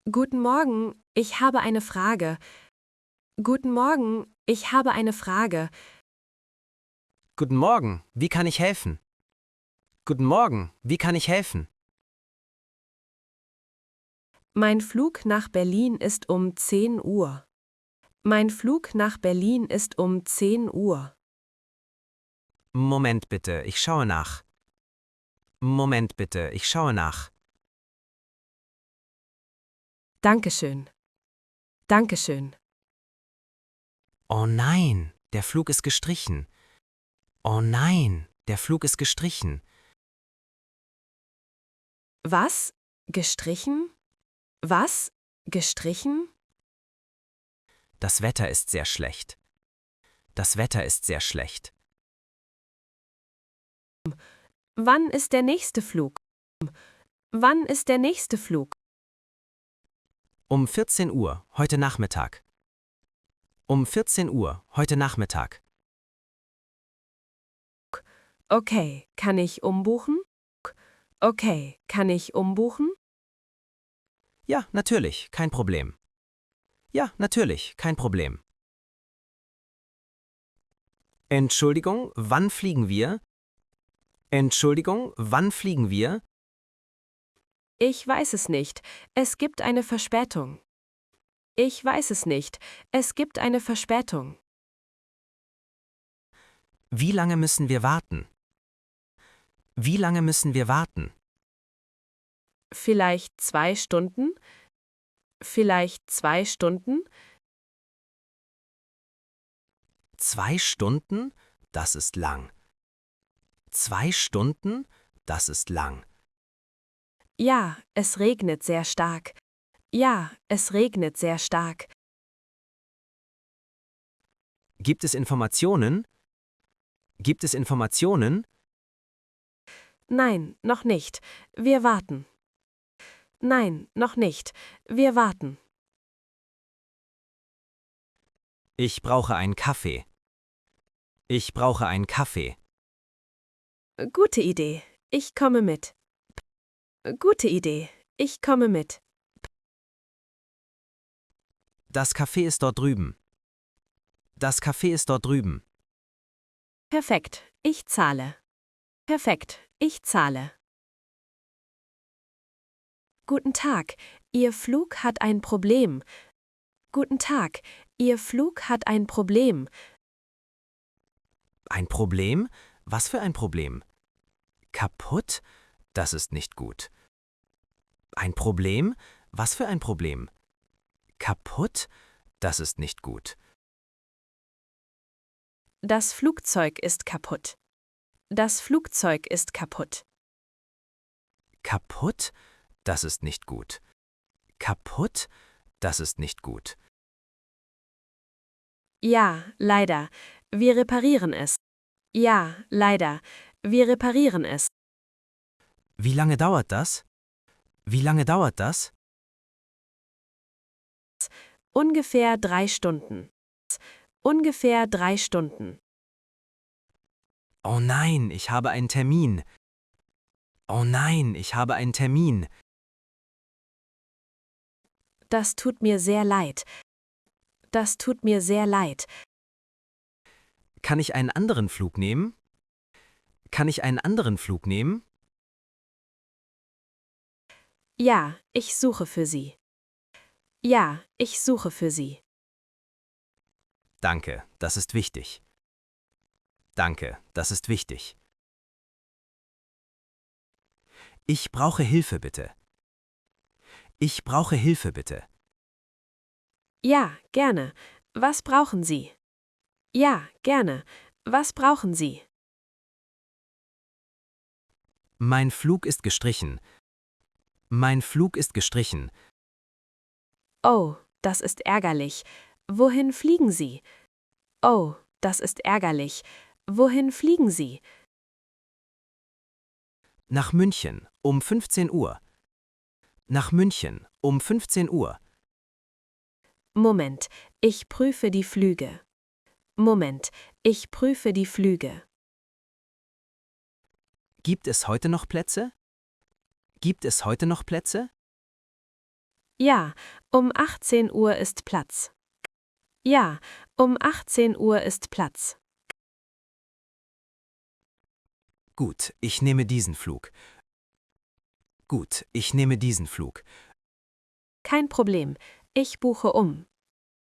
Guten Morgen, ich habe eine Frage. Guten Morgen, ich habe eine Frage. Guten Morgen, wie kann ich helfen? Guten Morgen, wie kann ich helfen? Mein Flug nach Berlin ist um 10 Uhr. Mein Flug nach Berlin ist um 10 Uhr. Moment bitte, ich schaue nach. Moment bitte, ich schaue nach. Dankeschön. Dankeschön. Oh nein, der Flug ist gestrichen. Oh nein, der Flug ist gestrichen. Was? Gestrichen? Was? Gestrichen? Das Wetter ist sehr schlecht. Das Wetter ist sehr schlecht. Wann ist der nächste Flug? Wann ist der nächste Flug? Um 14 Uhr, heute Nachmittag. Um 14 Uhr, heute Nachmittag. Okay, kann ich umbuchen? Okay, kann ich umbuchen? Ja, natürlich, kein Problem. Ja, natürlich, kein Problem. Entschuldigung, wann fliegen wir? Entschuldigung, wann fliegen wir? Ich weiß es nicht. Es gibt eine Verspätung. Ich weiß es nicht. Es gibt eine Verspätung. Wie lange müssen wir warten? Wie lange müssen wir warten? Vielleicht 2 Stunden? Vielleicht 2 Stunden? 2 Stunden? Das ist lang. 2 Stunden? Das ist lang. Ja, es regnet sehr stark. Ja, es regnet sehr stark. Gibt es Informationen? Gibt es Informationen? Nein, noch nicht. Wir warten. Nein, noch nicht. Wir warten. Ich brauche einen Kaffee. Ich brauche einen Kaffee. Gute Idee. Ich komme mit. Gute Idee. Ich komme mit. Das Café ist dort drüben. Das Café ist dort drüben. Perfekt. Ich zahle. Perfekt. Ich zahle. Guten Tag. Ihr Flug hat ein Problem. Guten Tag. Ihr Flug hat ein Problem. Ein Problem? Was für ein Problem? Kaputt? Das ist nicht gut. Ein Problem? Was für ein Problem? Kaputt? Das ist nicht gut. Das Flugzeug ist kaputt. Das Flugzeug ist kaputt. Kaputt? Das ist nicht gut. Kaputt? Das ist nicht gut. Ja, leider. Wir reparieren es. Ja, leider. Wir reparieren es. Wie lange dauert das? Wie lange dauert das? Ungefähr 3 Stunden. Ungefähr 3 Stunden. Oh nein, ich habe einen Termin. Oh nein, ich habe einen Termin. Das tut mir sehr leid. Das tut mir sehr leid. Kann ich einen anderen Flug nehmen? Kann ich einen anderen Flug nehmen? Ja, ich suche für Sie. Ja, ich suche für Sie. Danke, das ist wichtig. Danke, das ist wichtig. Ich brauche Hilfe bitte. Ich brauche Hilfe bitte. Ja, gerne. Was brauchen Sie? Ja, gerne. Was brauchen Sie? Mein Flug ist gestrichen. Mein Flug ist gestrichen. Oh, das ist ärgerlich. Wohin fliegen Sie? Oh, das ist ärgerlich. Wohin fliegen Sie? Nach München um 15 Uhr. Nach München um 15 Uhr. Moment, ich prüfe die Flüge. Moment, ich prüfe die Flüge. Gibt es heute noch Plätze? Gibt es heute noch Plätze? Ja, um 18 Uhr ist Platz. Ja, um 18 Uhr ist Platz. Gut, ich nehme diesen Flug. Gut, ich nehme diesen Flug. Kein Problem, ich buche um.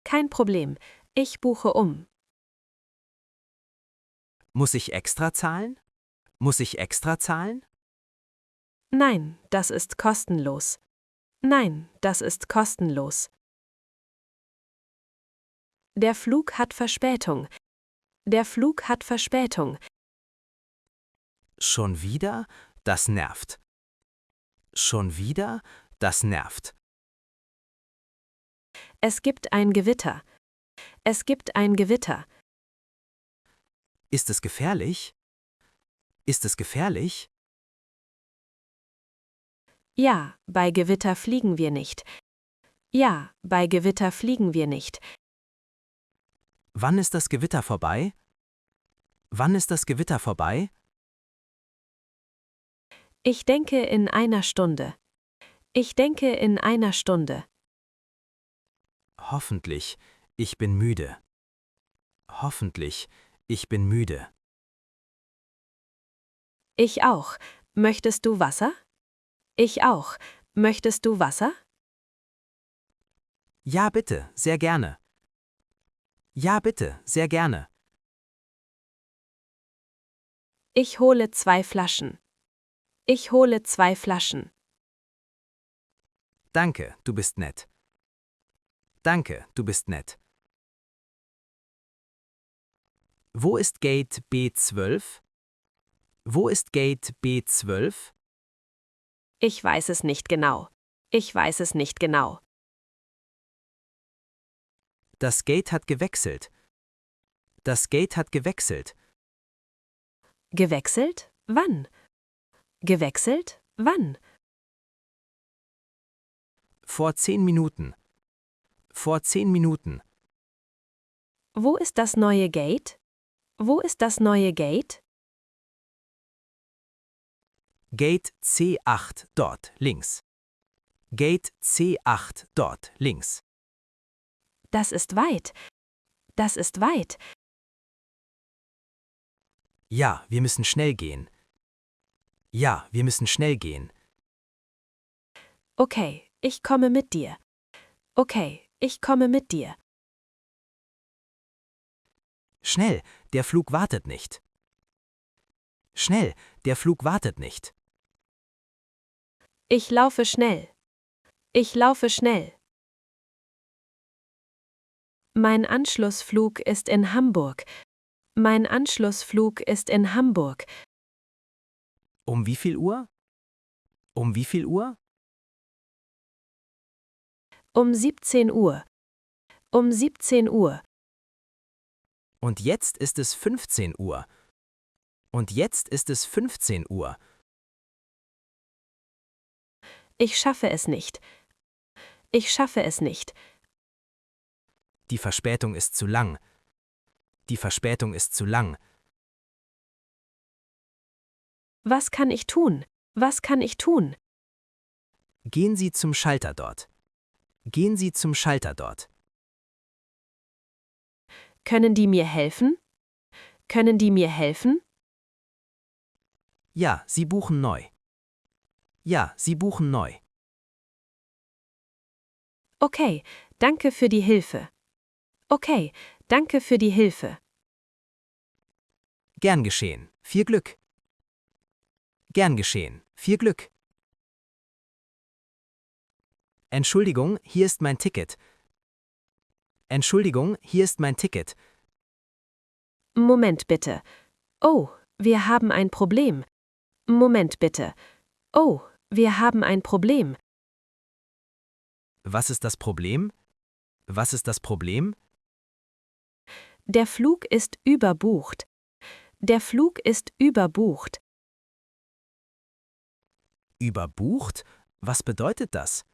Kein Problem, ich buche um. Muss ich extra zahlen? Muss ich extra zahlen? Nein, das ist kostenlos. Nein, das ist kostenlos. Der Flug hat Verspätung. Der Flug hat Verspätung. Schon wieder? Das nervt. Schon wieder? Das nervt. Es gibt ein Gewitter. Es gibt ein Gewitter. Ist es gefährlich? Ist es gefährlich? Ja, bei Gewitter fliegen wir nicht. Ja, bei Gewitter fliegen wir nicht. Wann ist das Gewitter vorbei? Wann ist das Gewitter vorbei? Ich denke in einer Stunde. Ich denke in einer Stunde. Hoffentlich. Ich bin müde. Hoffentlich. Ich bin müde. Ich auch. Möchtest du Wasser? Ich auch. Möchtest du Wasser? Ja, bitte, sehr gerne. Ja, bitte, sehr gerne. Ich hole 2 Flaschen. Ich hole 2 Flaschen. Danke, du bist nett. Danke, du bist nett. Wo ist Gate B12? Wo ist Gate B12? Ich weiß es nicht genau. Ich weiß es nicht genau. Das Gate hat gewechselt. Das Gate hat gewechselt. Gewechselt? Wann? Gewechselt? Wann? Vor 10 Minuten. Vor 10 Minuten. Wo ist das neue Gate? Wo ist das neue Gate? Gate C8 dort links. Gate C8 dort links. Das ist weit. Das ist weit. Ja, wir müssen schnell gehen. Ja, wir müssen schnell gehen. Okay, ich komme mit dir. Okay, ich komme mit dir. Schnell, der Flug wartet nicht. Schnell, der Flug wartet nicht. Ich laufe schnell. Ich laufe schnell. Mein Anschlussflug ist in Hamburg. Mein Anschlussflug ist in Hamburg. Um wie viel Uhr? Um wie viel Uhr? Um 17 Uhr. Um 17 Uhr. Und jetzt ist es 15 Uhr. Und jetzt ist es 15 Uhr. Ich schaffe es nicht. Ich schaffe es nicht. Die Verspätung ist zu lang. Die Verspätung ist zu lang. Was kann ich tun? Was kann ich tun? Gehen Sie zum Schalter dort. Gehen Sie zum Schalter dort. Können die mir helfen? Können die mir helfen? Ja, Sie buchen neu. Ja, Sie buchen neu. Okay, danke für die Hilfe. Okay, danke für die Hilfe. Gern geschehen. Viel Glück. Gern geschehen. Viel Glück. Entschuldigung, hier ist mein Ticket. Entschuldigung, hier ist mein Ticket. Moment bitte. Oh, wir haben ein Problem. Moment bitte. Oh, wir haben ein Problem. Was ist das Problem? Was ist das Problem? Der Flug ist überbucht. Der Flug ist überbucht. Überbucht? Was bedeutet das?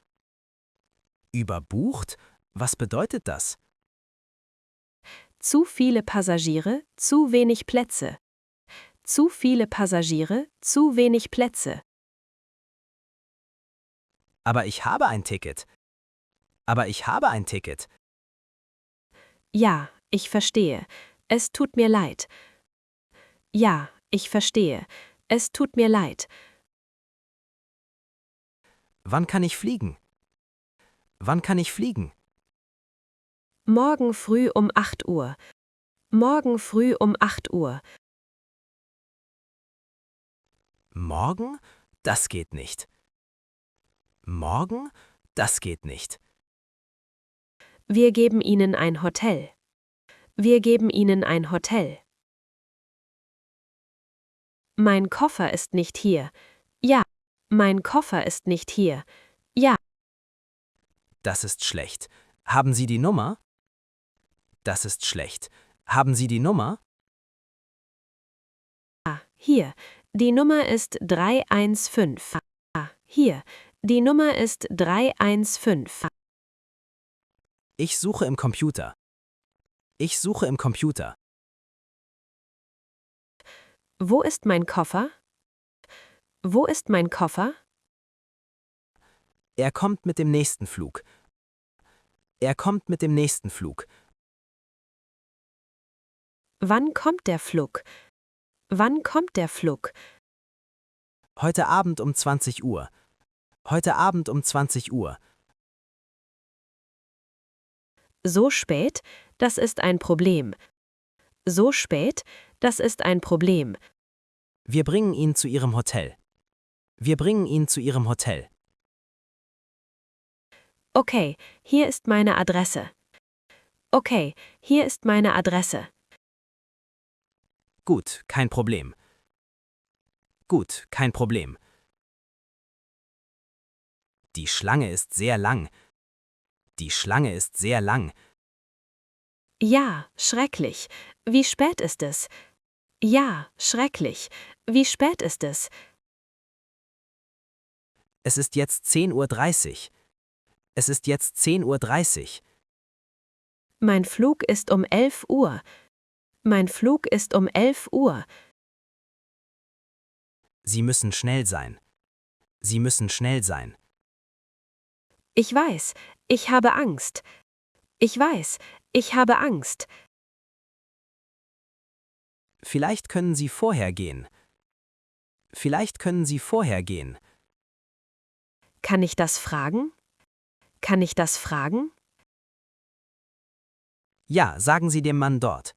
Überbucht? Was bedeutet das? Zu viele Passagiere, zu wenig Plätze. Zu viele Passagiere, zu wenig Plätze. Aber ich habe ein Ticket. Aber ich habe ein Ticket. Ja, ich verstehe. Es tut mir leid. Ja, ich verstehe. Es tut mir leid. Wann kann ich fliegen? Wann kann ich fliegen? Morgen früh um 8 Uhr. Morgen früh um 8 Uhr. Morgen? Das geht nicht. Morgen? Das geht nicht. Wir geben Ihnen ein Hotel. Wir geben Ihnen ein Hotel. Mein Koffer ist nicht hier. Ja, mein Koffer ist nicht hier. Ja, Das ist schlecht. Haben Sie die Nummer? Das ist schlecht. Haben Sie die Nummer? hier. Die Nummer ist 315. Hier. Die Nummer ist 315. Ich suche im Computer. Ich suche im Computer. Wo ist mein Koffer? Wo ist mein Koffer? Er kommt mit dem nächsten Flug. Er kommt mit dem nächsten Flug. Wann kommt der Flug? Wann kommt der Flug? Heute Abend um 20 Uhr. Heute Abend um 20 Uhr. So spät? Das ist ein Problem. So spät? Das ist ein Problem. Wir bringen ihn zu Ihrem Hotel. Wir bringen ihn zu Ihrem Hotel. Okay, hier ist meine Adresse. Okay, hier ist meine Adresse. Gut, kein Problem. Gut, kein Problem. Die Schlange ist sehr lang. Die Schlange ist sehr lang. Ja, schrecklich. Wie spät ist es? Ja, schrecklich. Wie spät ist es? Es ist jetzt 10:30 Uhr. Es ist jetzt 10:30 Uhr. Mein Flug ist um 11 Uhr. Mein Flug ist um 11 Uhr. Sie müssen schnell sein. Sie müssen schnell sein. Ich weiß, ich habe Angst. Ich weiß, ich habe Angst. Vielleicht können Sie vorher gehen. Vielleicht können Sie vorher gehen. Kann ich das fragen? Kann ich das fragen? Ja, sagen Sie dem Mann dort.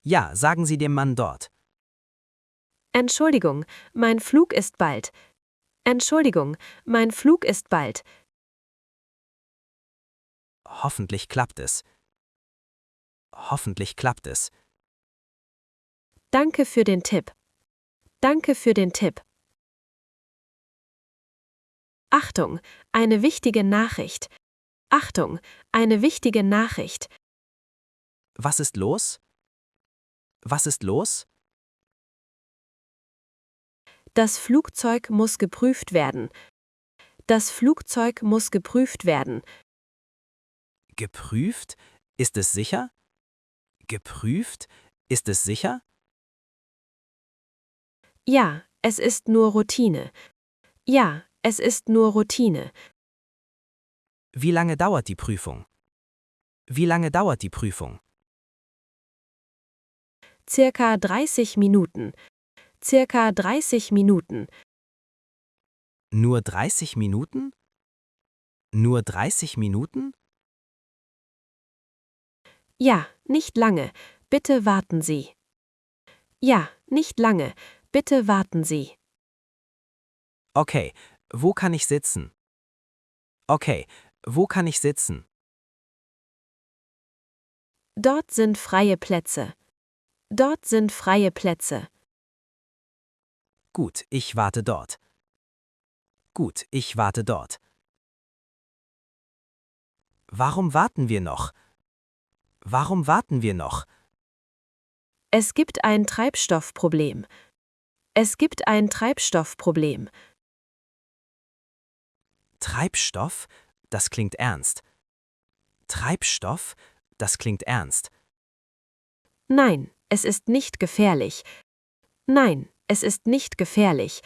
Ja, sagen Sie dem Mann dort. Entschuldigung, mein Flug ist bald. Entschuldigung, mein Flug ist bald. Hoffentlich klappt es. Hoffentlich klappt es. Danke für den Tipp. Danke für den Tipp. Achtung, eine wichtige Nachricht. Achtung, eine wichtige Nachricht. Was ist los? Was ist los? Das Flugzeug muss geprüft werden. Das Flugzeug muss geprüft werden. Geprüft? Ist es sicher? Geprüft? Ist es sicher? Ja, es ist nur Routine. Ja, es ist nur Routine. Wie lange dauert die Prüfung? Wie lange dauert die Prüfung? Circa 30 Minuten. Circa 30 Minuten. Nur 30 Minuten? Nur 30 Minuten? Ja, nicht lange. Bitte warten Sie. Ja, nicht lange. Bitte warten Sie. Okay, wo kann ich sitzen? Okay, wo kann ich sitzen? Dort sind freie Plätze. Dort sind freie Plätze. Gut, ich warte dort. Gut, ich warte dort. Warum warten wir noch? Warum warten wir noch? Es gibt ein Treibstoffproblem. Es gibt ein Treibstoffproblem. Treibstoff? Das klingt ernst. Treibstoff? Das klingt ernst. Nein, es ist nicht gefährlich. Nein, es ist nicht gefährlich.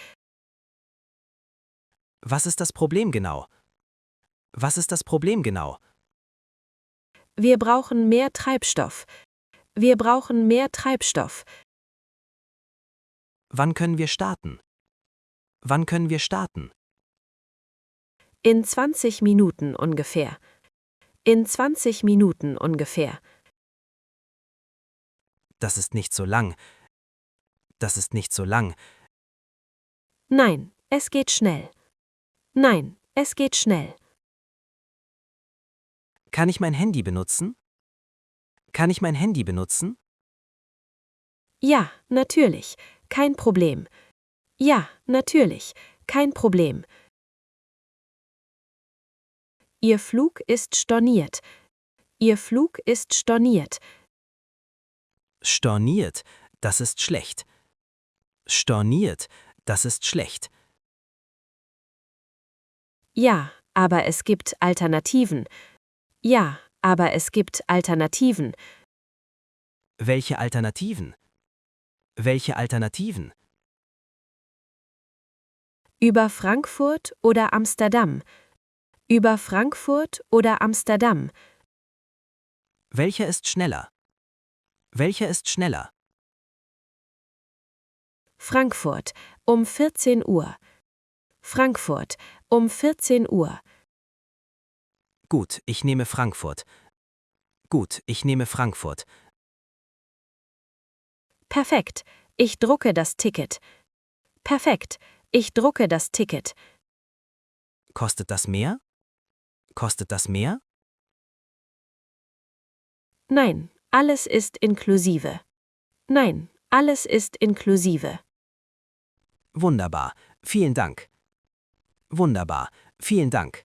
Was ist das Problem genau? Was ist das Problem genau? Wir brauchen mehr Treibstoff. Wir brauchen mehr Treibstoff. Wann können wir starten? Wann können wir starten? In 20 Minuten ungefähr. In 20 Minuten ungefähr. Das ist nicht so lang. Das ist nicht so lang. Nein, es geht schnell. Nein, es geht schnell. Kann ich mein Handy benutzen? Kann ich mein Handy benutzen? Ja, natürlich. Kein Problem. Ja, natürlich. Kein Problem. Ihr Flug ist storniert. Ihr Flug ist storniert. Storniert, das ist schlecht. Storniert, das ist schlecht. Ja, aber es gibt Alternativen. Ja, aber es gibt Alternativen. Welche Alternativen? Welche Alternativen? Über Frankfurt oder Amsterdam. Über Frankfurt oder Amsterdam. Welcher ist schneller? Welcher ist schneller? Frankfurt um 14 Uhr. Frankfurt um 14 Uhr. Gut, ich nehme Frankfurt. Gut, ich nehme Frankfurt. Perfekt. Ich drucke das Ticket. Perfekt. Ich drucke das Ticket. Kostet das mehr? Kostet das mehr? Nein, alles ist inklusive. Nein, alles ist inklusive. Wunderbar, vielen Dank. Wunderbar, vielen Dank.